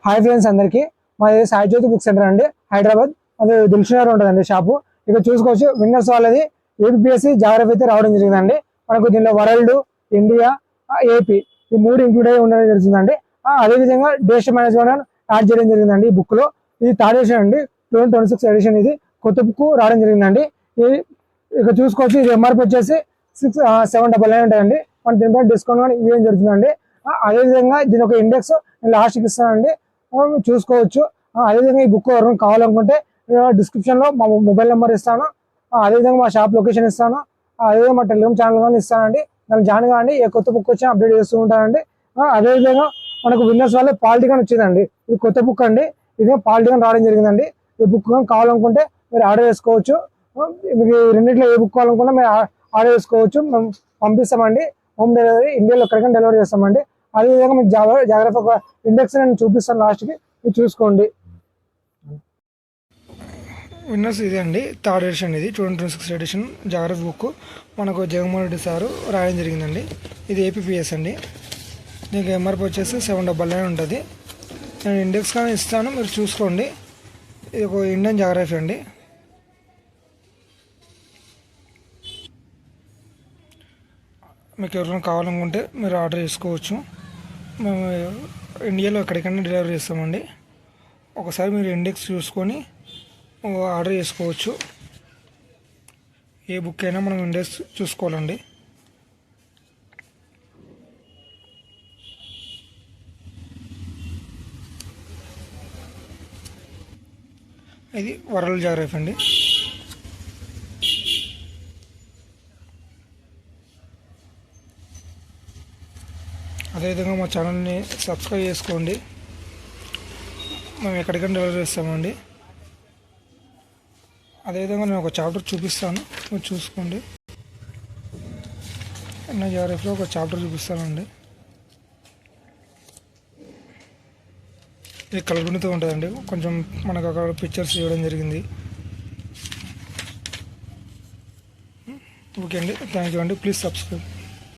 Hi friends అందరికీ, మాది సాయి జ్యోతి book centre అండి, హైదరాబాద్. అది దిల్షునగర్ ఉంటుందండి షాపు. ఇక్కడ చూసుకోవచ్చు విన్నర్స్ వాళ్ళది ఏపీఎస్సి జాగ్రఫీ అయితే రావడం జరిగిందండి. మనకు దీనిలో వరల్డ్, ఇండియా, ఏపీ ఈ మూడు ఇంక్లూడ్ అయ్యి ఉండడం జరిగిందండి. అదేవిధంగా దేశ మేనేజ్మెంట్ యాడ్ చేయడం జరిగిందండి ఈ బుక్ లో. ఇది థర్డ్ ఎడిషన్ అండి, 2026 ఎడిషన్. ఇది కొత్త బుక్ రావడం జరిగిందండి. ఇక్కడ చూసుకోవచ్చు ఇది ఎంఆర్పి వచ్చేసి 799 ఉంటాయండి. మన దీనిపై డిస్కౌంట్ కానీ ఇవ్వడం జరుగుతుందండి. అదేవిధంగా దీని ఒక ఇండెక్స్ లాస్ట్కి ఇస్తానండి, చూసుకోవచ్చు. అదేవిధంగా ఈ బుక్ ఎవరైనా కావాలనుకుంటే డిస్క్రిప్షన్లో మా మొబైల్ నెంబర్ ఇస్తాను, అదేవిధంగా మా షాప్ లొకేషన్ ఇస్తాను, అదేవిధంగా మా టెలిగ్రామ్ ఛానల్ కానీ ఇస్తానండి. దాన్ని జాయిన్ కాండి, ఏ కొత్త బుక్ వచ్చినా అప్డేట్ చేస్తూ ఉంటానండి. అదేవిధంగా మనకు విన్నర్స్ వల్ల పాలిటికన్ వచ్చిందండి. ఇది కొత్త బుక్ అండి, ఇది పాలిటికన్ రావడం జరిగిందండి. ఈ బుక్ కానీ కావాలనుకుంటే మీరు ఆర్డర్ చేసుకోవచ్చు. మీకు రెండింటిలో ఏ బుక్ కావాలనుకుంటే మీరు ఆర్డర్ చేసుకోవచ్చు, మేము పంపిస్తామండి. హోమ్ డెలివరీ ఇండియాలో ఎక్కడికైనా డెలివరీ చేస్తామండి. అదేవిధంగా మీకు జాగ్రఫీ ఇండెక్స్ నేను చూపిస్తాను లాస్ట్కి, మీరు చూసుకోండి. విన్నర్స్ ఇదే అండి, థర్డ్ ఎడిషన్. ఇది 2026 ఎడిషన్ జాగ్రఫీ బుక్ మనకు జగన్మోహన్ రెడ్డి సారు రాయడం జరిగిందండి. ఇది ఏపీఎస్ అండి. దీనికి ఎంఆర్పి వచ్చేసి 799 ఉంటుంది. నేను ఇండెక్స్ కానీ ఇస్తాను, మీరు చూసుకోండి. ఇది ఒక ఇండియన్ జాగ్రఫీ అండి. మీకు ఎవరైనా కావాలనుకుంటే మీరు ఆర్డర్ చేసుకోవచ్చు. మేము ఇండియాలో ఎక్కడికైనా డెలివరీ చేస్తామండి. ఒకసారి మీరు ఇండెక్స్ చూసుకొని ఆర్డర్ చేసుకోవచ్చు. ఏ బుక్ అయినా మనం ఇండెక్స్ చూసుకోవాలండి. ఇది వరల్డ్ జాగ్రఫీ అండి. అదేవిధంగా మా ఛానల్ని సబ్స్క్రైబ్ చేసుకోండి. మేము ఎక్కడికైనా డెలివరీ చేస్తామండి. అదేవిధంగా నేను ఒక చాప్టర్ చూపిస్తాను, మీరు చూసుకోండి. నా జాగ్రఫీలో ఒక చాప్టర్ చూపిస్తానండి. ఇది కలుగునితో ఉంటుందండి. కొంచెం మనకు అక్కడ పిక్చర్స్ ఇవ్వడం జరిగింది. ఓకే అండి, థ్యాంక్ యూ అండి. Please subscribe.